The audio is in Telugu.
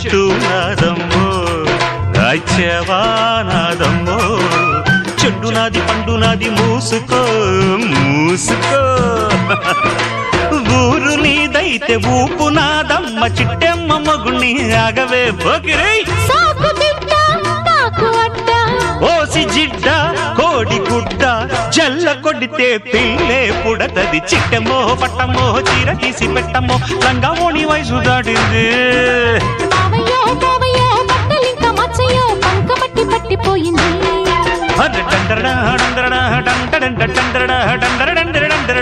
చెప్తున్నాదమ్మో రాజ్యవానాదమ్మో చెడ్డు నాది పండు నాది మూసుకో మూసుకో ఊరు నీదైతే ఊపు నాదమ్మ చిట్టెమ్మ మగుణ్ణి ఆగవే పోకిరై ఓసి జిడ్డ కోడి గుడ్డ జల్ల కొడితే పిల్లే పుడతది చిట్టెమ్మో పట్టమ్మో చీర తీసి పెట్టమ్మో రంగమోని వయసు దాటింది పట్టిపోయింది